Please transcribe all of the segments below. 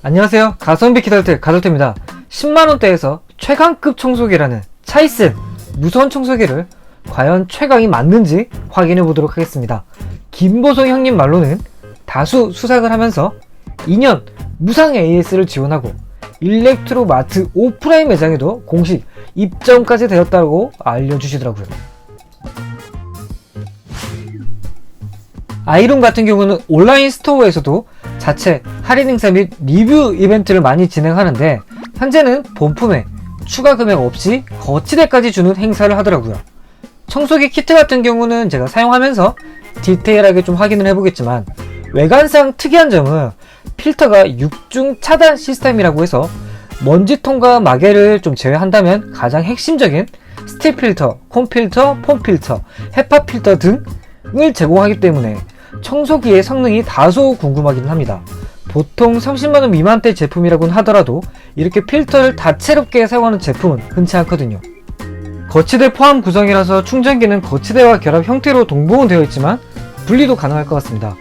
안녕하세요. 가성비 키덜트 가솔트입니다. 10만원대에서 최강급 청소기라는 차이슨 무선 청소기를 과연 최강이 맞는지 확인해 보도록 하겠습니다. 김보성 형님 말로는 다수 수작을 하면서 2년 무상 AS를 지원하고 일렉트로마트 오프라인 매장에도 공식 입점까지 되었다고 알려주시더라고요. 아이룸 같은 경우는 온라인 스토어에서도 자체 할인 행사 및 리뷰 이벤트를 많이 진행하는데 현재는 본품에 추가 금액 없이 거치대까지 주는 행사를 하더라고요. 청소기 키트 같은 경우는 제가 사용하면서 디테일하게 좀 확인을 해보겠지만 외관상 특이한 점은 필터가 6중 차단 시스템이라고 해서 먼지통과 마개를 좀 제외한다면 가장 핵심적인 스틸 필터, 콘 필터, 폼 필터, 헤파 필터 등을 제공하기 때문에 청소기의 성능이 다소 궁금하긴 합니다. 보통 30만원 미만대 제품이라고는 하더라도 이렇게 필터를 다채롭게 사용하는 제품은 흔치 않거든요. 거치대 포함 구성이라서 충전기는 거치대와 결합 형태로 동봉은 되어 있지만 분리도 가능할 것 같습니다.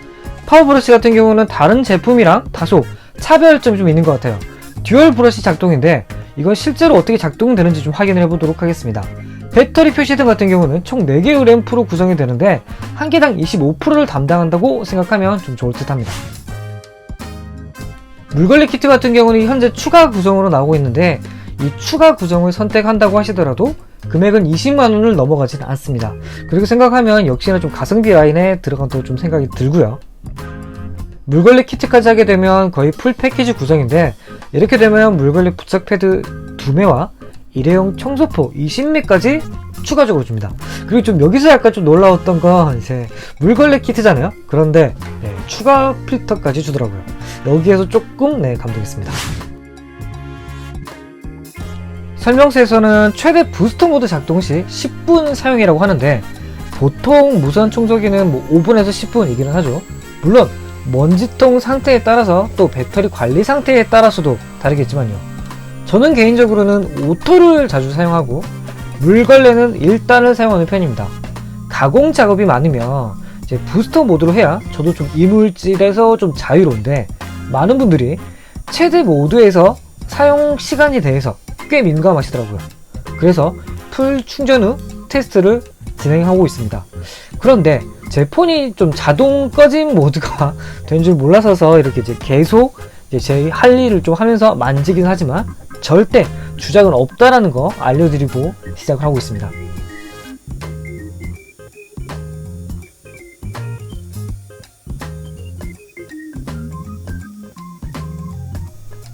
파워브러쉬 같은 경우는 다른 제품이랑 다소 차별점이 좀 있는 것 같아요. 듀얼 브러쉬 작동인데 이건 실제로 어떻게 작동되는지 좀 확인을 해보도록 하겠습니다. 배터리 표시등 같은 경우는 총 4개의 램프로 구성이 되는데 한 개당 25%를 담당한다고 생각하면 좀 좋을 듯 합니다. 물걸레 키트 같은 경우는 현재 추가 구성으로 나오고 있는데 이 추가 구성을 선택한다고 하시더라도 금액은 20만원을 넘어가진 않습니다. 그리고 생각하면 역시나 좀 가성비 라인에 들어간다고 좀 생각이 들고요. 물걸레 키트까지 하게 되면 거의 풀 패키지 구성인데 이렇게 되면 물걸레 부착 패드 2매와 일회용 청소포 20매까지 추가적으로 줍니다. 그리고 좀 여기서 약간 좀 놀라웠던 건 이제 물걸레 키트잖아요. 그런데 추가 필터까지 주더라고요. 여기에서 조금 감동했습니다. 설명서에서는 최대 부스터 모드 작동 시 10분 사용이라고 하는데 보통 무선 청소기는 5분에서 10분이기는 하죠. 물론 먼지통 상태에 따라서 또 배터리 관리 상태에 따라서도 다르겠지만요. 저는 개인적으로는 오토를 자주 사용하고 물걸레는 1단을 사용하는 편입니다. 가공 작업이 많으면 이제 부스터 모드로 해야 저도 좀 이물질에서 좀 자유로운데 많은 분들이 최대 모드에서 사용 시간에 대해서 꽤 민감하시더라고요. 그래서 풀 충전 후 테스트를 진행하고 있습니다. 그런데 제 폰이 좀 자동 꺼짐 모드가 된 줄 몰라서 이렇게 이제 계속 제 할 일을 좀 하면서 만지긴 하지만 절대 주작은 없다라는 거 알려드리고 시작을 하고 있습니다.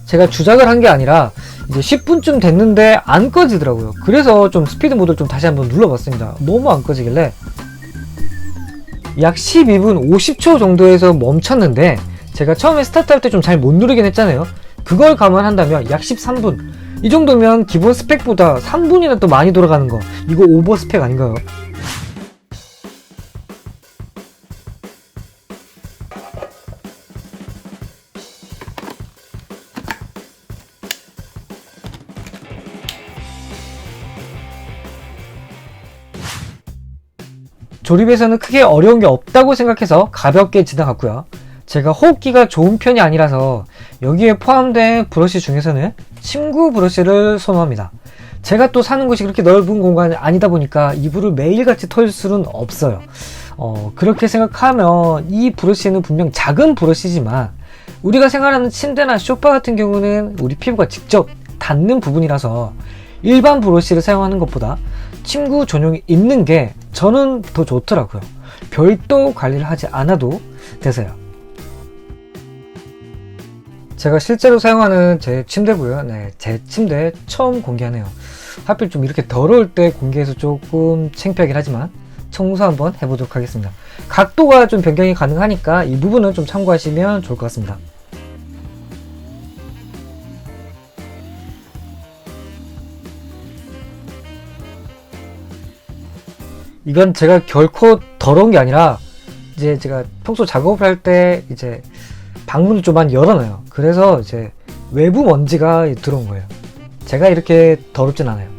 제가 주작을 한 게 아니라 이제 10분쯤 됐는데 안 꺼지더라고요. 그래서 좀 스피드 모드를 좀 다시 한번 눌러봤습니다. 너무 안 꺼지길래 약 12분 50초 정도에서 멈췄는데 제가 처음에 스타트 할 때 좀 잘 못 누르긴 했잖아요. 그걸 감안한다면 약 13분 이 정도면 기본 스펙보다 3분이나 또 많이 돌아가는 거 이거 오버 스펙 아닌가요? 조립에서는 크게 어려운 게 없다고 생각해서 가볍게 지나갔고요. 제가 호흡기가 좋은 편이 아니라서 여기에 포함된 브러쉬 중에서는 침구 브러쉬를 선호합니다. 제가 또 사는 곳이 그렇게 넓은 공간이 아니다 보니까 이불을 매일같이 털 수는 없어요. 그렇게 생각하면 이 브러쉬는 분명 작은 브러쉬지만 우리가 생활하는 침대나 소파 같은 경우는 우리 피부가 직접 닿는 부분이라서 일반 브러쉬를 사용하는 것보다 침구 전용이 있는 게 저는 더 좋더라고요. 별도 관리를 하지 않아도 돼서요. 제가 실제로 사용하는 제 침대고요. 제 침대 처음 공개하네요. 하필 좀 이렇게 더러울 때 공개해서 조금 창피하긴 하지만 청소 한번 해보도록 하겠습니다. 각도가 좀 변경이 가능하니까 이 부분은 좀 참고하시면 좋을 것 같습니다. 이건 제가 결코 더러운 게 아니라 이제 제가 평소 작업을 할 때 이제 방문을 좀 많이 열어놔요. 그래서 이제 외부 먼지가 들어온 거예요. 제가 이렇게 더럽진 않아요.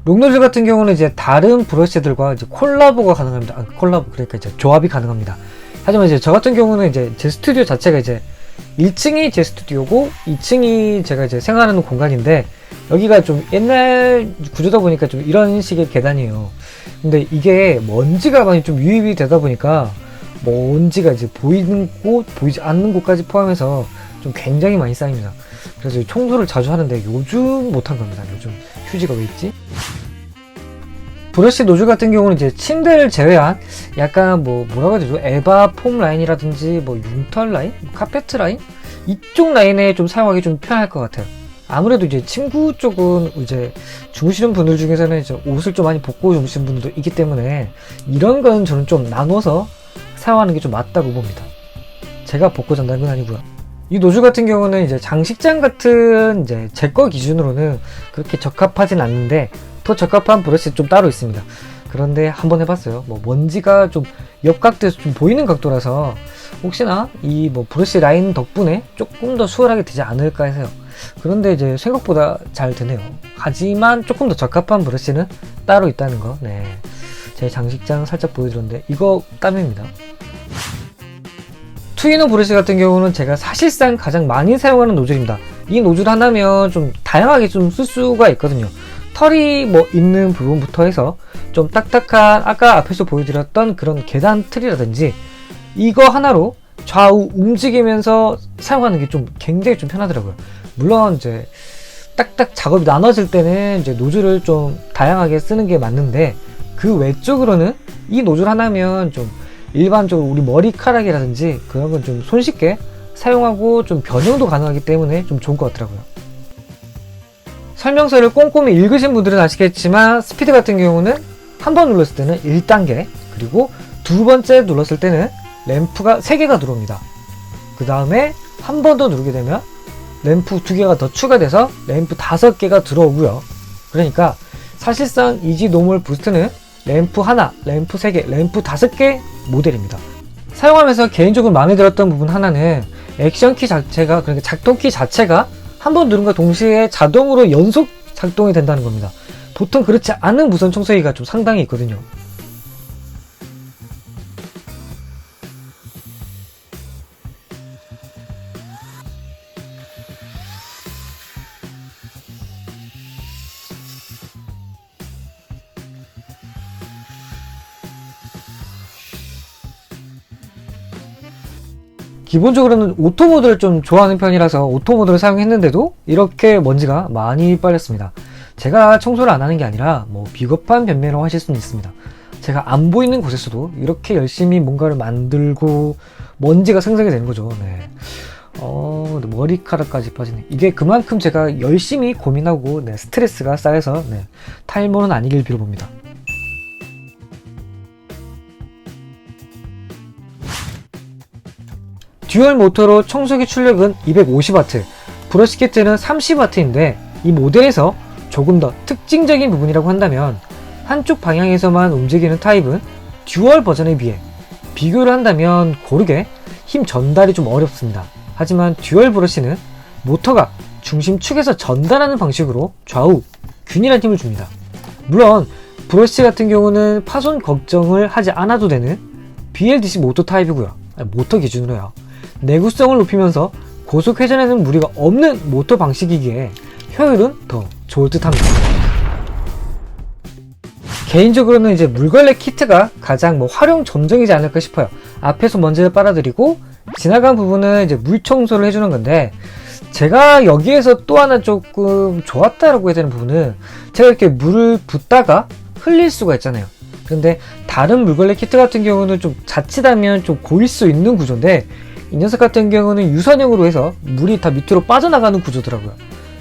롱노즐 같은 경우는 이제 다른 브러쉬들과 이제 콜라보가 가능합니다. 그러니까 이제 조합이 가능합니다. 하지만 이제 저 같은 경우는 이제 제 스튜디오 자체가 이제 1층이 제 스튜디오고 2층이 제가 이제 생활하는 공간인데, 여기가 좀 옛날 구조다 보니까 좀 이런 식의 계단이에요. 근데 이게 먼지가 많이 좀 유입이 되다 보니까 먼지가 이제 보이는 곳, 보이지 않는 곳까지 포함해서 좀 굉장히 많이 쌓입니다. 그래서 청소를 자주 하는데 요즘 못한 겁니다. 요즘 휴지가 왜 있지? 브러쉬 노즐 같은 경우는 이제 침대를 제외한 약간 뭐라고 해야 되죠? 에바 폼 라인이라든지 뭐 융털 라인? 카페트 라인? 이쪽 라인에 좀 사용하기 좀 편할 것 같아요. 아무래도 이제 침구 쪽은 이제 주무시는 분들 중에서는 이제 옷을 좀 많이 벗고 주무시는 분들도 있기 때문에 이런 건 저는 좀 나눠서 사용하는 게 좀 맞다고 봅니다. 제가 벗고 잔다는 건 아니고요. 이 노즐 같은 경우는 이제 장식장 같은 이제 제 거 기준으로는 그렇게 적합하진 않는데, 더 적합한 브러쉬 좀 따로 있습니다. 그런데 한번 해봤어요. 뭐 먼지가 좀 옆각도에서 좀 보이는 각도라서 혹시나 이 뭐 브러쉬 라인 덕분에 조금 더 수월하게 되지 않을까 해서요. 그런데 이제 생각보다 잘 되네요. 하지만 조금 더 적합한 브러쉬는 따로 있다는 거. 네, 제 장식장 살짝 보여드렸는데 이거 땀입니다. 투이너 브러쉬 같은 경우는 제가 사실상 가장 많이 사용하는 노즐입니다. 이 노즐 하나면 좀 다양하게 좀 쓸 수가 있거든요. 털이 뭐 있는 부분부터 해서 좀 딱딱한, 아까 앞에서 보여드렸던 그런 계단 틀이라든지 이거 하나로 좌우 움직이면서 사용하는 게 좀 굉장히 좀 편하더라고요. 물론 이제 딱딱 작업이 나눠질 때는 이제 노즐을 좀 다양하게 쓰는 게 맞는데, 그 외적으로는 이 노즐 하나면 좀 일반적으로 우리 머리카락이라든지 그런 건 좀 손쉽게 사용하고 좀 변형도 가능하기 때문에 좀 좋은 것 같더라고요. 설명서를 꼼꼼히 읽으신 분들은 아시겠지만 스피드 같은 경우는 한 번 눌렀을 때는 1단계, 그리고 두 번째 눌렀을 때는 램프가 3개가 들어옵니다. 그 다음에 한 번 더 누르게 되면 램프 2개가 더 추가돼서 램프 5개가 들어오고요. 그러니까 사실상 이지 노멀 부스트는 램프 하나, 램프 3개, 램프 5개 모델입니다. 사용하면서 개인적으로 마음에 들었던 부분 하나는 액션키 자체가, 그러니까 작동키 자체가 한 번 누른과 동시에 자동으로 연속 작동이 된다는 겁니다. 보통 그렇지 않은 무선 청소기가 좀 상당히 있거든요. 기본적으로는 오토 모드를 좀 좋아하는 편이라서 오토 모드를 사용했는데도 이렇게 먼지가 많이 빨렸습니다. 제가 청소를 안 하는 게 아니라 뭐 비겁한 변명이라고 하실 수는 있습니다. 제가 안 보이는 곳에서도 이렇게 열심히 뭔가를 만들고 먼지가 생성이 되는 거죠. 네. 근데 머리카락까지 빠지네. 이게 그만큼 제가 열심히 고민하고 스트레스가 쌓여서 탈모는 아니길 빌어봅니다. 듀얼 모터로 청소기 출력은 250W, 브러쉬 키트는 30W인데 이 모델에서 조금 더 특징적인 부분이라고 한다면 한쪽 방향에서만 움직이는 타입은 듀얼 버전에 비해 비교를 한다면 고르게 힘 전달이 좀 어렵습니다. 하지만 듀얼 브러쉬는 모터가 중심 축에서 전달하는 방식으로 좌우 균일한 힘을 줍니다. 물론 브러쉬 같은 경우는 파손 걱정을 하지 않아도 되는 BLDC 모터 타입이고요. 모터 기준으로요. 내구성을 높이면서 고속 회전에는 무리가 없는 모터 방식이기에 효율은 더 좋을 듯 합니다. 개인적으로는 이제 물걸레 키트가 가장 활용 점정이지 않을까 싶어요. 앞에서 먼지를 빨아들이고 지나간 부분은 이제 물 청소를 해주는 건데, 제가 여기에서 또 하나 조금 좋았다라고 해야 되는 부분은, 제가 이렇게 물을 붓다가 흘릴 수가 있잖아요. 그런데 다른 물걸레 키트 같은 경우는 좀 자칫하면 좀 고일 수 있는 구조인데, 이 녀석 같은 경우는 유선형으로 해서 물이 다 밑으로 빠져나가는 구조더라고요.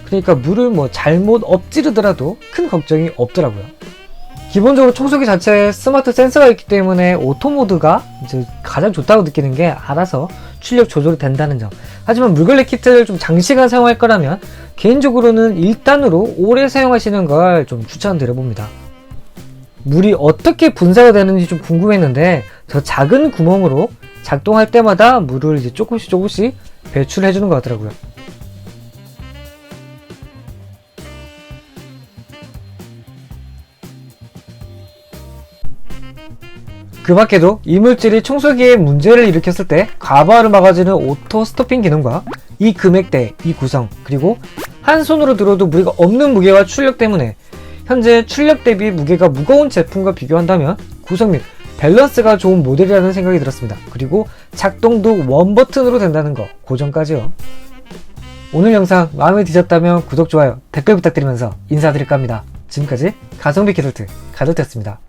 그러니까 물을 잘못 엎지르더라도 큰 걱정이 없더라고요. 기본적으로 청소기 자체에 스마트 센서가 있기 때문에 오토 모드가 이제 가장 좋다고 느끼는 게 알아서 출력 조절이 된다는 점. 하지만 물걸레 키트를 좀 장시간 사용할 거라면 개인적으로는 1단으로 오래 사용하시는 걸 좀 추천드려봅니다. 물이 어떻게 분사가 되는지 좀 궁금했는데, 저 작은 구멍으로 작동할 때마다 물을 이제 조금씩 배출해 주는 것 같더라고요. 그 밖에도 이물질이 청소기에 문제를 일으켰을 때 가바를 막아주는 오토 스토핑 기능과 이 금액대, 이 구성, 그리고 한 손으로 들어도 무리가 없는 무게와 출력 때문에 현재 출력 대비 무게가 무거운 제품과 비교한다면 구성 및 밸런스가 좋은 모델이라는 생각이 들었습니다. 그리고 작동도 원 버튼으로 된다는 거, 고정까지요. 오늘 영상 마음에 드셨다면 구독, 좋아요, 댓글 부탁드리면서 인사드릴까 합니다. 지금까지 가성비 게덜트 가덜트였습니다.